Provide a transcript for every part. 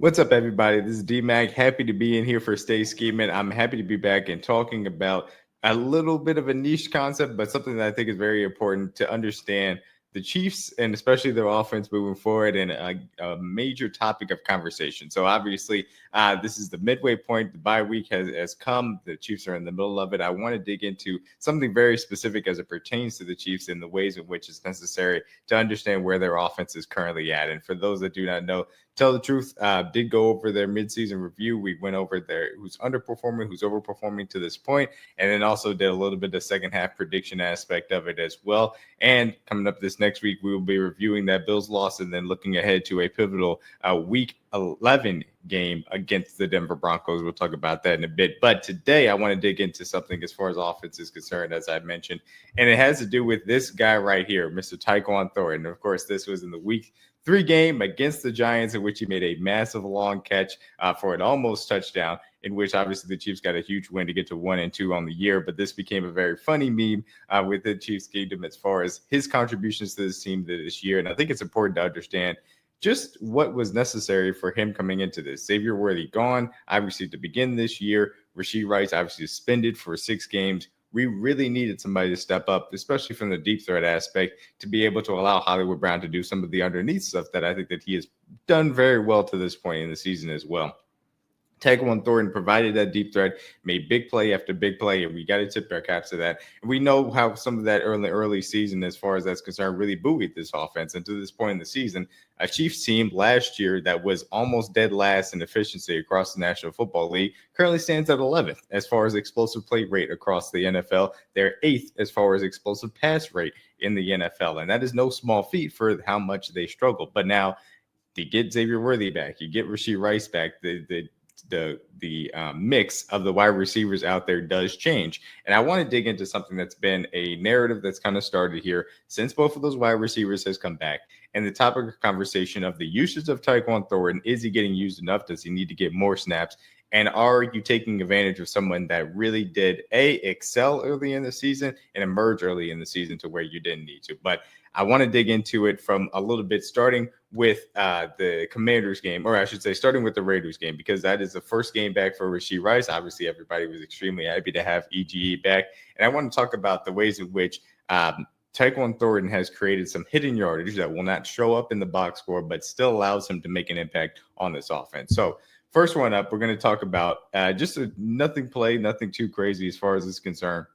What's up, everybody? This is DMac. Happy to be in here for Stay Schemin. I'm happy to be back and talking about a little bit of a niche concept, but something that I think is very important to understand the Chiefs and especially their offense moving forward, and a major topic of conversation. So obviously, this is the midway point. The bye week has come. The Chiefs are in the middle of it. I want to dig into something very specific as it pertains to the Chiefs and the ways in which it's necessary to understand where their offense is currently at. And for those that do not know, tell the truth, did go over their midseason review. We went over there who's underperforming, who's overperforming to this point, and then also did a little bit of second half prediction aspect of it as well. And coming up this next week, we will be reviewing that Bills loss and then looking ahead to a pivotal week 11 game against the Denver Broncos. We'll talk about that in a bit. But today I want to dig into something as far as offense is concerned, as I mentioned, and it has to do with this guy right here, Mr. Tyquan Thornton. Of course, this was in the week 3 game against the Giants, in which he made a massive long catch for an almost touchdown, in which obviously the Chiefs got a huge win to get to 1-2 on the year. But this became a very funny meme with the Chiefs kingdom as far as his contributions to this team this year. And I think it's important to understand just what was necessary for him coming into this. Xavier Worthy gone, obviously, to begin this year. Rashee Rice obviously suspended for 6 games. We really needed somebody to step up, especially from the deep threat aspect, to be able to allow Hollywood Brown to do some of the underneath stuff that I think that he has done very well to this point in the season as well. Tyquan Thornton provided that deep threat, made big play after big play, and we got to tip our caps to that. And we know how some of that early season, as far as that's concerned, really buoyed this offense. And to this point in the season, a Chiefs team last year that was almost dead last in efficiency across the National Football League currently stands at 11th as far as explosive play rate across the NFL. They're 8th as far as explosive pass rate in the NFL. And that is no small feat for how much they struggle. But now, you get Xavier Worthy back, you get Rashee Rice back, the mix of the wide receivers out there does change. And I want to dig into something that's been a narrative that's kind of started here since both of those wide receivers has come back. And the topic of conversation of the usage of Tyquan Thornton, is he getting used enough? Does he need to get more snaps? And are you taking advantage of someone that really did excel early in the season and emerge early in the season to where you didn't need to? But I want to dig into it from a little bit, starting with the Commanders game, or I should say starting with the Raiders game, because that is the first game back for Rashee Rice. Obviously, everybody was extremely happy to have EGE back. And I want to talk about the ways in which Tyquan Thornton has created some hidden yardage that will not show up in the box score, but still allows him to make an impact on this offense. So first one up, we're going to talk about just a nothing play, nothing too crazy as far as this is concerned.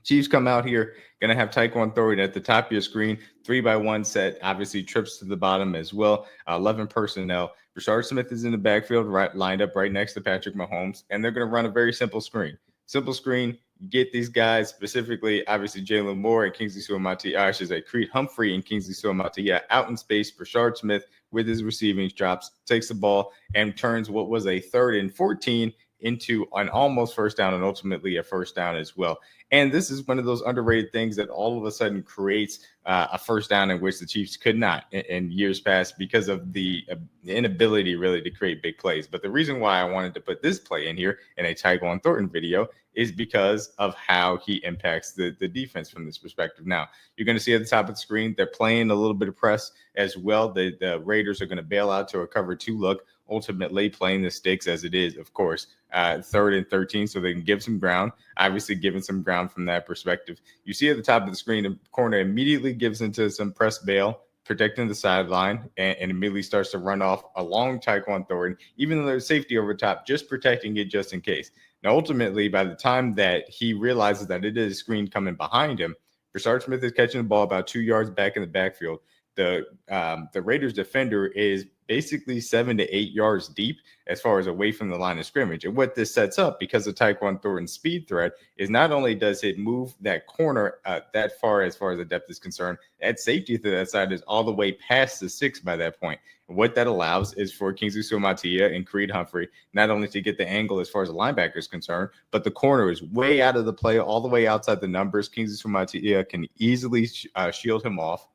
Chiefs come out here, going to have Tyquan Thornton at the top of your screen, 3-by-1 set, obviously trips to the bottom as well, 11 personnel. Rashard Smith is in the backfield, lined up right next to Patrick Mahomes, and they're going to run a very simple screen. Simple screen, get these guys, specifically, obviously, Jalen Moore and Kingsley Suamataia, I should say Creed Humphrey and Kingsley Suamataia out in space. Rashard Smith with his receiving drops, takes the ball and turns what was a 3rd and 14 into an almost first down and ultimately a first down as well. And this is one of those underrated things that all of a sudden creates a first down in which the Chiefs could not in years past because of the inability really to create big plays. But the reason why I wanted to put this play in here in a Tyquan Thornton video is because of how he impacts the defense from this perspective. Now, you're going to see at the top of the screen, they're playing a little bit of press as well. The Raiders are going to bail out to a cover 2 look, ultimately playing the sticks as it is, of course, 3rd and 13, so they can give some ground, obviously giving some ground from that perspective. You see at the top of the screen, the corner immediately gives into some press bail, protecting the sideline, and immediately starts to run off along Tyquan Thornton, even though there's safety over top, just protecting it just in case. Now, ultimately, by the time that he realizes that it is a screen coming behind him, Rashard Smith is catching the ball about 2 yards back in the backfield. The Raiders defender is basically 7 to 8 yards deep as far as away from the line of scrimmage. And what this sets up, because of Tyquan Thornton's speed threat, is not only does it move that corner that far as the depth is concerned, that safety to that side is all the way past the 6 by that point. And what that allows is for Kingsley Suamataia and Creed Humphrey not only to get the angle as far as the linebacker is concerned, but the corner is way out of the play, all the way outside the numbers. Kingsley Suamataia can easily shield him off.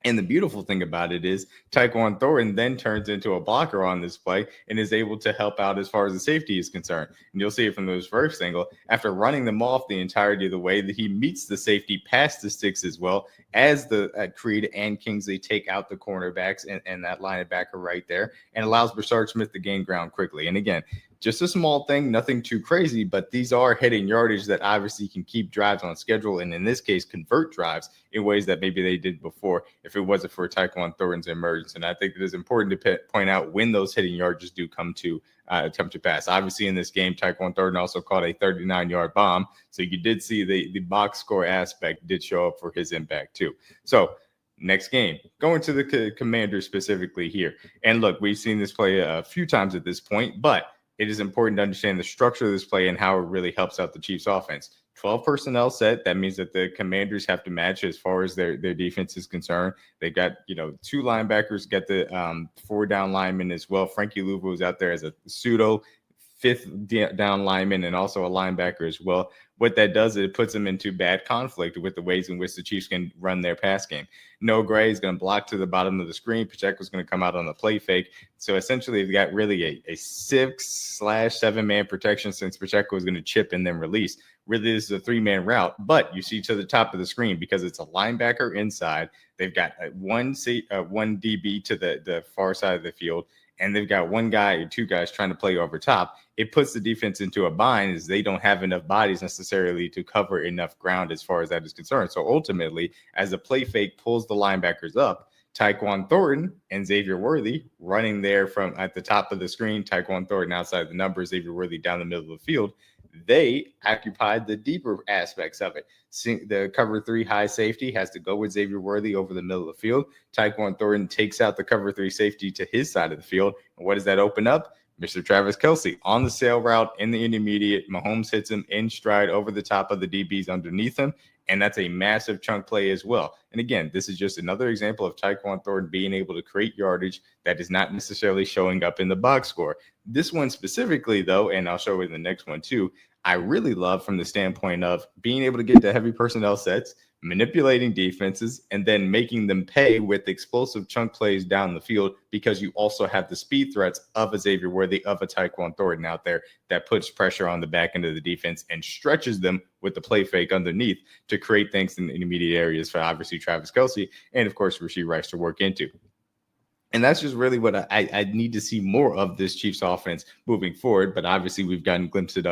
And the beautiful thing about it is Tyquan Thornton then turns into a blocker on this play and is able to help out as far as the safety is concerned. And you'll see it from the reverse angle. After running them off the entirety of the way, that he meets the safety past the sticks as well as the Creed and Kingsley take out the cornerbacks and that linebacker right there, and allows Bashard Smith to gain ground quickly. And again, just a small thing, nothing too crazy, but these are hitting yardage that obviously can keep drives on schedule, and in this case, convert drives in ways that maybe they did before if it wasn't for Tyquan Thornton's emergence. And I think it is important to point out when those hitting yardages do come to pass. Obviously, in this game, Tyquan Thornton also caught a 39-yard bomb, so you did see the box score aspect did show up for his impact too. So next game, going to the Commanders specifically here. And look, we've seen this play a few times at this point, but it is important to understand the structure of this play and how it really helps out the Chiefs offense. 12 personnel set. That means that the Commanders have to match as far as their defense is concerned. They got, two linebackers, get the 4 down linemen as well. Frankie Louvu is out there as a pseudo 5th down lineman and also a linebacker as well. What that does is it puts them into bad conflict with the ways in which the Chiefs can run their pass game. Noah Gray is going to block to the bottom of the screen. Pacheco's going to come out on the play fake. So essentially, they've got really a 6/7-man protection since Pacheco is going to chip and then release. Really, this is a 3-man route, but you see to the top of the screen because it's a linebacker inside. They've got one DB to the far side of the field, and they've got one guy or 2 guys trying to play over top. It puts the defense into a bind as they don't have enough bodies necessarily to cover enough ground as far as that is concerned. So ultimately, as the play fake pulls the linebackers up, Tyquan Thornton and Xavier Worthy running there from at the top of the screen, Tyquan Thornton outside the numbers, Xavier Worthy down the middle of the field. They occupied the deeper aspects of it. The cover 3 high safety has to go with Xavier Worthy over the middle of the field. Tyquan Thornton takes out the cover 3 safety to his side of the field. And what does that open up? Mr. Travis Kelce on the sail route in the intermediate. Mahomes hits him in stride over the top of the DBs underneath him. And that's a massive chunk play as well. And again, this is just another example of Tyquan Thornton being able to create yardage that is not necessarily showing up in the box score. This one specifically, though, and I'll show it in the next one too, I really love from the standpoint of being able to get to heavy personnel sets, manipulating defenses, and then making them pay with explosive chunk plays down the field because you also have the speed threats of a Xavier Worthy, of a Tyquan Thornton out there that puts pressure on the back end of the defense and stretches them with the play fake underneath to create things in the intermediate areas for obviously Travis Kelce and, of course, Rashee Rice to work into. And that's just really what I need to see more of this Chiefs offense moving forward. But obviously, we've gotten glimpses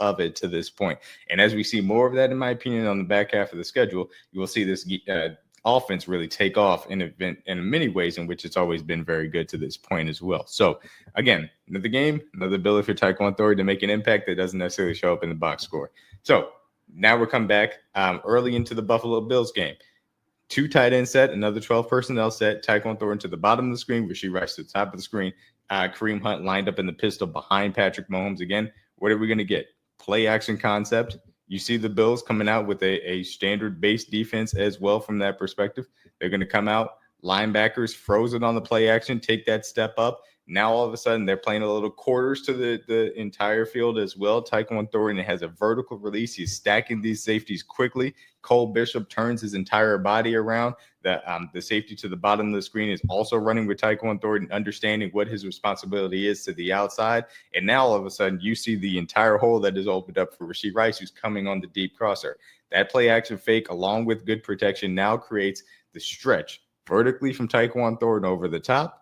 of it to this point. And as we see more of that, in my opinion, on the back half of the schedule, you will see this offense really take off in many ways in which it's always been very good to this point as well. So, again, another game, another ability for Tyquan Thornton to make an impact that doesn't necessarily show up in the box score. So, now we're coming back early into the Buffalo Bills game. 2 tight end set, another 12 personnel set, Tyquan Thornton to the bottom of the screen, Rashee Rice to the top of the screen, Kareem Hunt lined up in the pistol behind Patrick Mahomes. Again, what are we going to get? Play action concept. You see the Bills coming out with a standard base defense as well from that perspective. They're going to come out, linebackers frozen on the play action, take that step up. Now, all of a sudden, they're playing a little quarters to the entire field as well. Tyquan Thornton has a vertical release. He's stacking these safeties quickly. Cole Bishop turns his entire body around. The safety to the bottom of the screen is also running with Tyquan Thornton, understanding what his responsibility is to the outside. And now, all of a sudden, you see the entire hole that is opened up for Rashee Rice, who's coming on the deep crosser. That play action fake, along with good protection, now creates the stretch vertically from Tyquan Thornton over the top.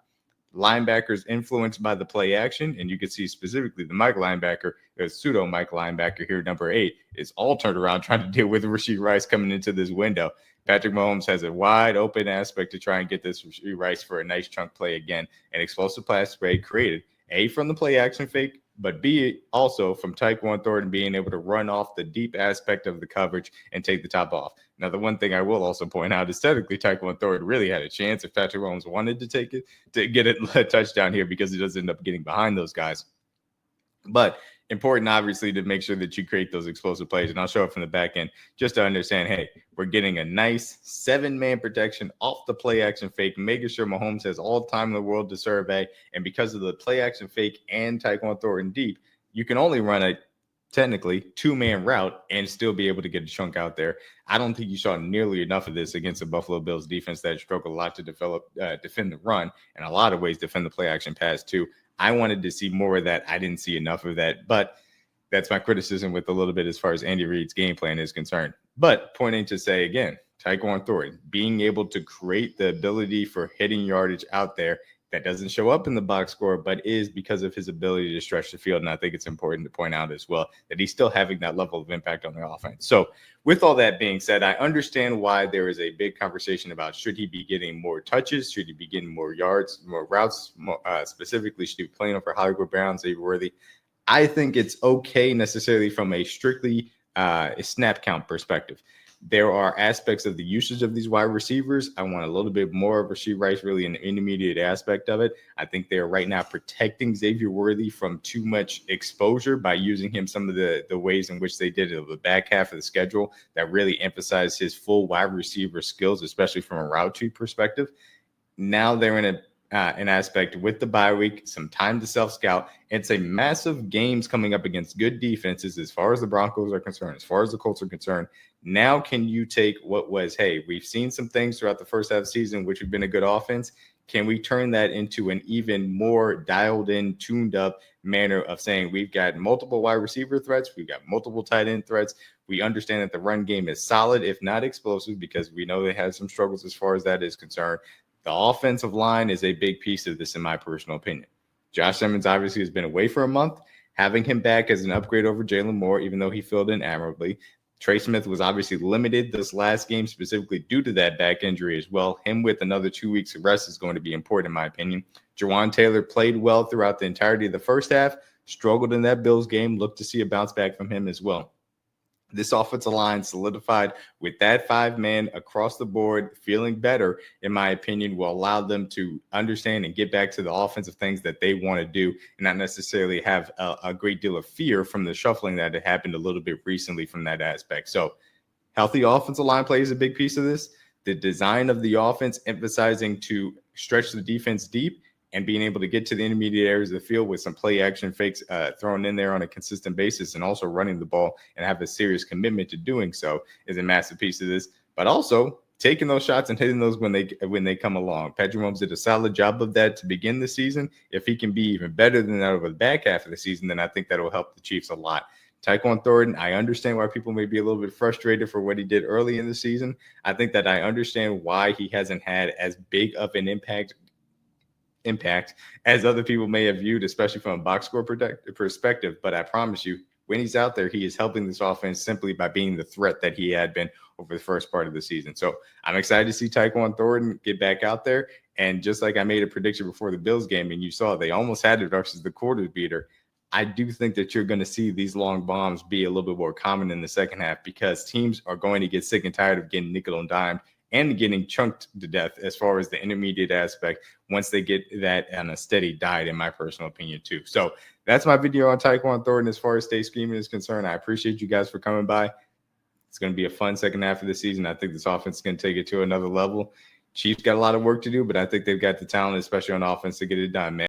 Linebackers influenced by the play action, and you can see specifically the Mike linebacker, the pseudo Mike linebacker here, number 8, is all turned around trying to deal with Rashee Rice coming into this window. Patrick Mahomes has a wide open aspect to try and get this Rashee Rice for a nice chunk play again. An explosive pass play created, A, from the play action fake, but B, also from Tyquan Thornton being able to run off the deep aspect of the coverage and take the top off. Now, the one thing I will also point out is technically Tyquan Thornton really had a chance if Patrick Mahomes wanted to take it, to get it a touchdown here because he does end up getting behind those guys. But important, obviously, to make sure that you create those explosive plays. And I'll show it from the back end just to understand, hey, we're getting a nice 7-man protection off the play action fake, making sure Mahomes has all the time in the world to survey. And because of the play action fake and Tyquan Thornton deep, you can only run a technically two-man route and still be able to get a chunk out there. I don't think you saw nearly enough of this against the Buffalo Bills defense that struggled a lot to defend the run, and a lot of ways defend the play action pass too. I wanted to see more of that. I didn't see enough of that, but that's my criticism with a little bit as far as Andy Reid's game plan is concerned. But pointing to say again, Tyquan Thornton being able to create the ability for hitting yardage out there that doesn't show up in the box score, but is because of his ability to stretch the field. And I think it's important to point out as well that he's still having that level of impact on the offense. So with all that being said, I understand why there is a big conversation about should he be getting more touches? Should he be getting more yards, more routes, specifically should he be playing over Hollywood Brown, Xavier Worthy? I think it's okay necessarily from a strictly snap count perspective. There are aspects of the usage of these wide receivers. I want a little bit more of Rashee Rice, really an intermediate aspect of it. I think they're right now protecting Xavier Worthy from too much exposure by using him some of the ways in which they did it in the back half of the schedule that really emphasized his full wide receiver skills, especially from a route tree perspective. Now they're in an aspect with the bye week, some time to self-scout. It's a massive games coming up against good defenses as far as the Broncos are concerned, as far as the Colts are concerned. Now can you take what was, hey, we've seen some things throughout the first half of the season, which have been a good offense. Can we turn that into an even more dialed in, tuned up manner of saying we've got multiple wide receiver threats, we've got multiple tight end threats. We understand that the run game is solid, if not explosive, because we know they had some struggles as far as that is concerned. The offensive line is a big piece of this, in my personal opinion. Josh Simmons obviously has been away for a month. Having him back as an upgrade over Jalen Moore, even though he filled in admirably. Trey Smith was obviously limited this last game specifically due to that back injury as well. Him with another 2 weeks of rest is going to be important, in my opinion. Jawan Taylor played well throughout the entirety of the first half, struggled in that Bills game. Look to see a bounce back from him as well. This offensive line solidified with that 5-man across the board, feeling better, in my opinion, will allow them to understand and get back to the offensive things that they want to do and not necessarily have a great deal of fear from the shuffling that had happened a little bit recently from that aspect. So healthy offensive line play is a big piece of this. The design of the offense emphasizing to stretch the defense deep and being able to get to the intermediate areas of the field with some play action fakes thrown in there on a consistent basis and also running the ball and have a serious commitment to doing so is a massive piece of this. But also taking those shots and hitting those when they come along. Patrick Mahomes did a solid job of that to begin the season. If he can be even better than that over the back half of the season, then I think that will help the Chiefs a lot. Tyquan Thornton, I understand why people may be a little bit frustrated for what he did early in the season. I think that I understand why he hasn't had as big of an impact as other people may have viewed, especially from a box score perspective. But I promise you, when he's out there, he is helping this offense simply by being the threat that he had been over the first part of the season. So I'm excited to see Tyquan Thornton get back out there. And just like I made a prediction before the Bills game, and you saw they almost had it versus the quarter beater, I do think that you're going to see these long bombs be a little bit more common in the second half because teams are going to get sick and tired of getting nickel and dimed and getting chunked to death as far as the intermediate aspect once they get that on a steady diet, in my personal opinion, too. So that's my video on Tyquan Thornton as far as Stay Schemin is concerned. I appreciate you guys for coming by. It's going to be a fun second half of the season. I think this offense is going to take it to another level. Chiefs got a lot of work to do, but I think they've got the talent, especially on offense, to get it done, man.